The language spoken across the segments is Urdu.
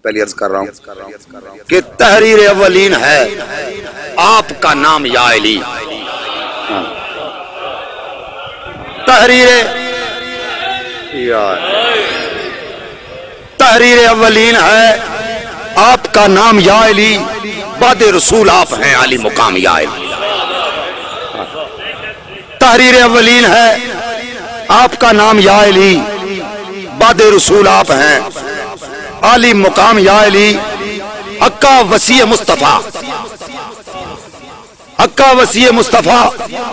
پہلی عرض کر رہا ہوں کہ تحریر اولین ہے آپ کا نام یا علی. تحریر اولین ہے آپ کا نام یا علی، بعد رسول آپ ہیں علی مقام یا علی. تحریر اولین ہے آپ کا نام یا علی، بعد رسول آپ ہیں علی مقام یا علی. حقا وسیع مصطفیٰ، حقا وسیع مصطفیٰ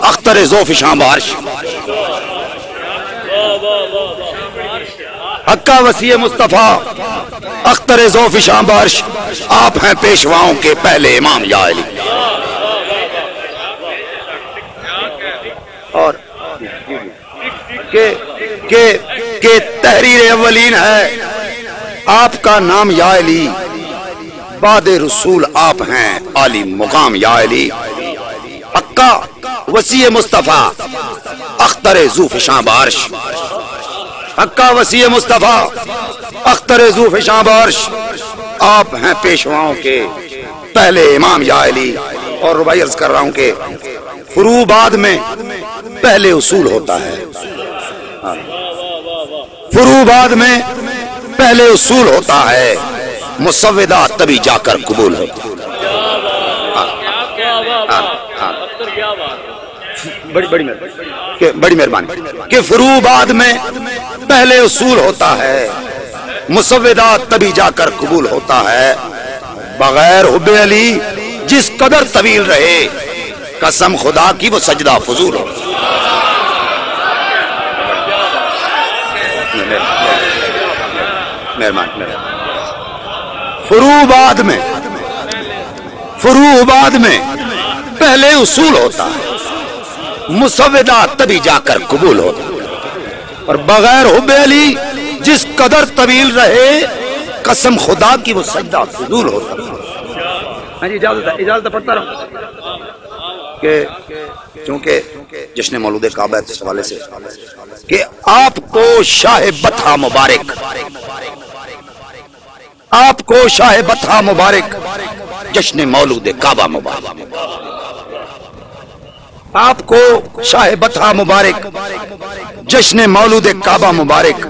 اختر ذوف شام عرش. حقا وسیع مصطفیٰ اختر ذوف شام عرش، آپ ہیں پیشواؤں کے پہلے امام یا علی. اور کہ تحریر اولین ہے آپ کا نام یا علی، بعد رسول آپ ہیں علی مقام یا علی. حقا وسیع مصطفیٰ اختر ذوف شام عرش، حقا وسیع مصطفیٰ اختر ذوف شام عرش، آپ ہیں پیشواؤں کے پہلے امام یا علی. اور ربائی عرض کر رہا ہوں کہ فروع بعد میں پہلے اصول ہوتا ہے. فروع بعد میں پہلے اصول ہوتا ہے، مسودہ تبھی جا کر قبول ہوتا ہے. بڑی مہربانی کہ فروع بعد میں پہلے اصول ہوتا ہے، مسودہ تبھی جا کر قبول ہوتا ہے. بغیر حب علی جس قدر طویل رہے، قسم خدا کی وہ سجدہ فضول ہو. فروع بعد میں پہلے اصول ہوتا ہے، مسودہ تبھی جا کر قبول ہوتا ہے. اور بغیر حب علی جس قدر طویل رہے، قسم خدا کی وہ سجدہ فضول ہوتا ہے. اجازت پڑھتا رہا کہ چونکہ جشن مولود کعبہ اس حوالے سے کہ آپ کو شاہ بطحہ مبارک، آپ کو شاہ بطحہ مبارک، جشن مولود کعبہ مبارک. آپ کو شاہ بطحہ مبارک، جشن مولود کعبہ مبارک.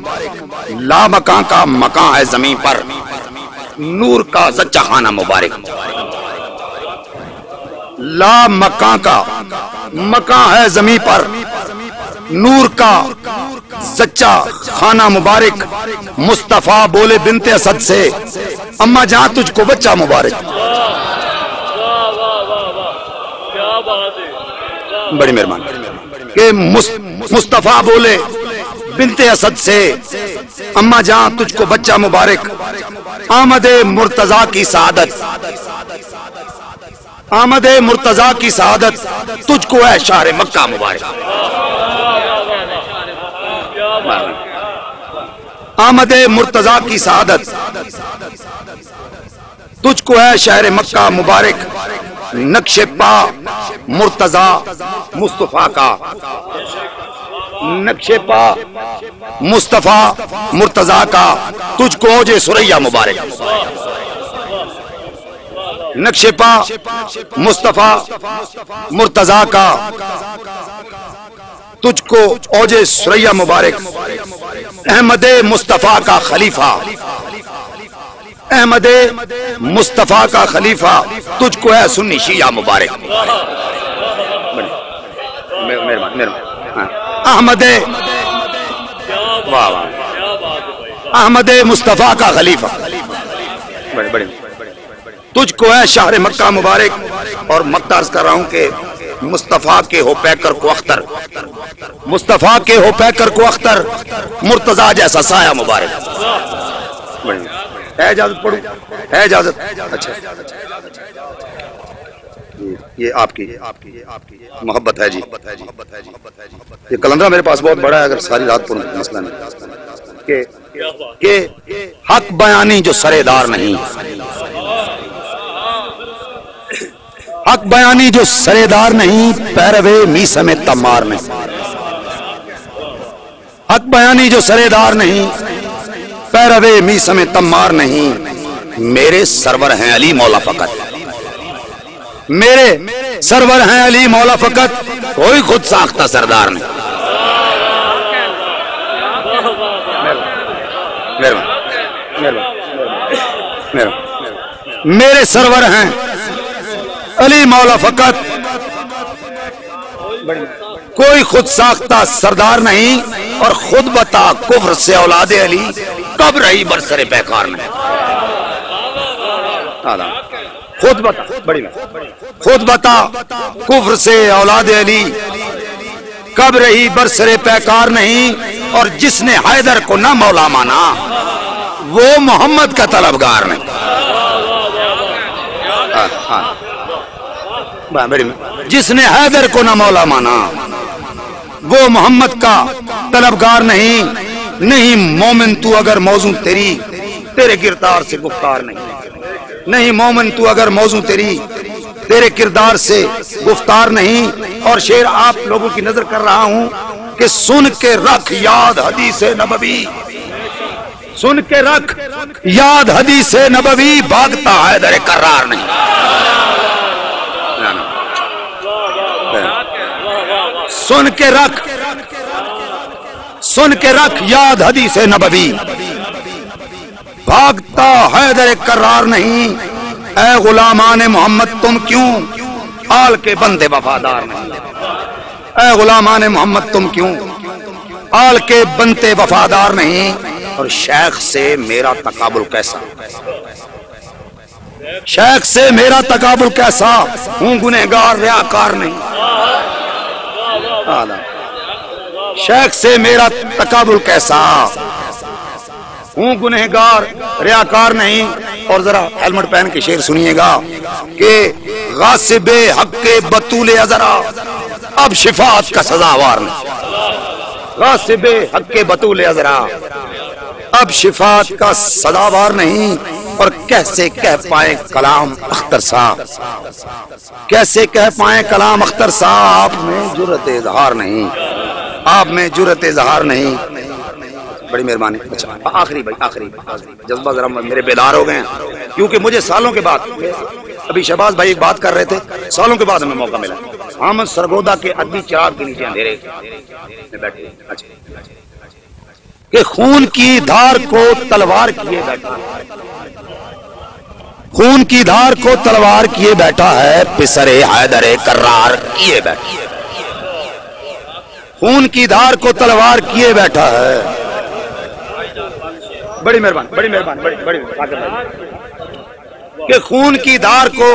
لا مکان کا مکان ہے زمین پر، نور کا زچہ خانہ مبارک. لا مکان کا مکان ہے زمین پر، نور کا سچا خانہ مبارک. مصطفیٰ بولے بنت اسد سے، اما جہاں تجھ کو بچہ مبارک. بڑی مہربانی کہ مصطفیٰ بولے بنت اسد سے، اما جہاں تجھ کو بچہ مبارک. آمد مرتضیٰ کی سعادت، آمد مرتضیٰ کی سعادت تجھ کو ہے شہر مکہ مبارک. آمد مرتضیٰ کی سعادت تجھ کو ہے شہر مکہ مبارک. نقش پا مرتضیٰ مصطفیٰ کا، نقش پا مصطفیٰ مرتضیٰ کا تجھ کو اوج سریا مبارک. نقش پا مصطفیٰ مرتضیٰ کا تجھ کو اوج سریا مبارک. احمد مصطفیٰ کا خلیفہ، احمد مصطفیٰ کا خلیفہ تجھ کو ہے سنی شیعہ مبارک. احمد احمد مصطفیٰ کا خلیفہ تجھ کو ہے شہر مکہ مبارک. اور مکہ عرض کر رہا ہوں کہ مصطفیٰ کے ہو پیکر کو اختر، مصطفیٰ کے ہو پیکر کو اختر، مرتضیٰ جیسا سایہ مبارک. ہے اجازت پڑھوں؟ ہے اجازت؟ اچھا، یہ آپ کی محبت ہے جی. یہ کلندرہ میرے پاس بہت بڑا ہے، اگر ساری رات پڑھوں مسئلہ نہیں. کہ حق بیانی جو سرےدار نہیں، حق بیانی جو سرےدار نہیں، پیروے میسہ میں تمار نہیں. حق بیانی جو سرےدار نہیں، پیروے میسہ میں تمار نہیں. میرے سرور ہیں علی مولا فقط، میرے سرور ہیں علی مولا فقط، کوئی خود ساختہ سردار نہیں۔ میرے سرور ہیں علی مولا فقط، کوئی خود ساختہ سردار نہیں، اور خود بتا کفر سے اولاد علی کب رہی برسر پیکار نہیں۔ خود بتا، خود بتا کفر سے اولاد علی کب رہی برسر پیکار نہیں، اور جس نے حیدر کو نہ مولا مانا وہ محمد کا طلبگار نہیں۔ جس نے حیدر کو نہ مولا مانا وہ محمد کا طلبگار نہیں۔ نہیں مومن تو اگر موضوع تیرے کردار سے گفتار نہیں، نہیں مومن تو اگر موضوع تیرے کردار سے گفتار نہیں۔ اور شعر آپ لوگوں کی نظر کر رہا ہوں کہ سن کے رکھ یاد حدیث نبوی، سن کے رکھ یاد حدیث نبوی، بھاگتا حیدر کرار نہیں۔ سن کے رکھ یاد حدیث نبوی، بھاگتا حیدر کرار نہیں۔ اے غلامان محمد تم کیوں آل کے بندے وفادار نہیں، اے غلامان محمد تم کیوں آل کے بندے وفادار نہیں۔ اور شیخ سے میرا تقابل کیسا، شیخ سے میرا تقابل کیسا، ہوں گنہگار ریاکار نہیں۔ شیخ سے میرا تقابل کیسا، ہوں گنہگار ریاکار نہیں۔ اور ذرا ہیلمٹ پہن کے شعر سنیے گا کہ غاصب حق کے بطول ازرا اب شفاعت کا سزاوار نہیں، غاصب حق کے بطول ازرا اب شفاعت کا سزاوار نہیں۔ اور کیسے کہہ پائے کلام اختر صاحب، کیسے کہہ پائے کلام اختر صاحب، آپ میں جرأت اظہار نہیں، آپ میں جرأت اظہار نہیں۔ بڑی مہربانی۔ اچھا آخری جذبہ ذرا میرے بیدار ہو گئے ہیں، کیونکہ مجھے سالوں کے بعد، ابھی شہباز بھائی ایک بات کر رہے تھے، سالوں کے بعد ہمیں موقع ملا احمد سرگودا کے ادبی چراغ کے نیچے اندھیرے میں بیٹھے کہ خون کی دھار کو تلوار کیے بیٹھا، خون کی دھار کو تلوار کیے بیٹھا ہے، پسر حیدر کرار کیے بیٹھا، خون کی دھار کو تلوار کیے بیٹھا ہے۔ بڑی مہربانی، بڑی مہربانی، بڑی کہ خون کی دھار کو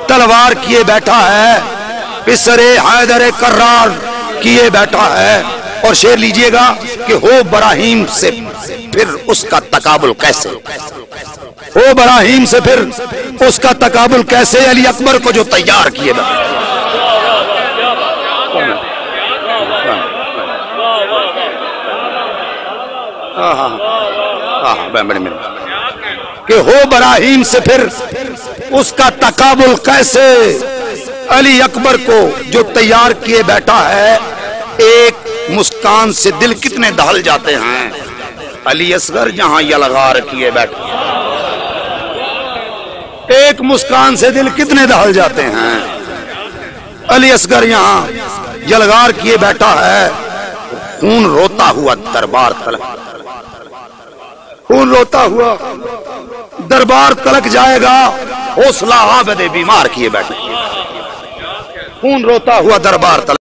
تلوار کیے بیٹھا ہے، پسر حیدر کرار کیے بیٹھا ہے۔ اور شعر لیجئے گا کہ ہو براہیم سے پھر اس کا تقابل کیسے، ہو براہیم سے پھر اس کا تقابل کیسے، علی اکبر کو جو تیار کیے بیٹھا کہ ہو براہیم سے پھر اس کا تقابل کیسے، علی اکبر کو جو تیار کیے بیٹھا ہے۔ ایک مسکان سے دل کتنے دہل جاتے ہیں، علی اصغر جہاں یلغار کیے بیٹھا، ایک مسکان سے دل کتنے دہل جاتے ہیں، علی اصغر یہاں یلغار کیے بیٹھا ہے۔ خون روتا ہوا دربار تلک، خون روتا ہوا دربار تلک جائے گا، حوصلہ عابد بیمار کیے بیٹھے، خون روتا ہوا دربار تلک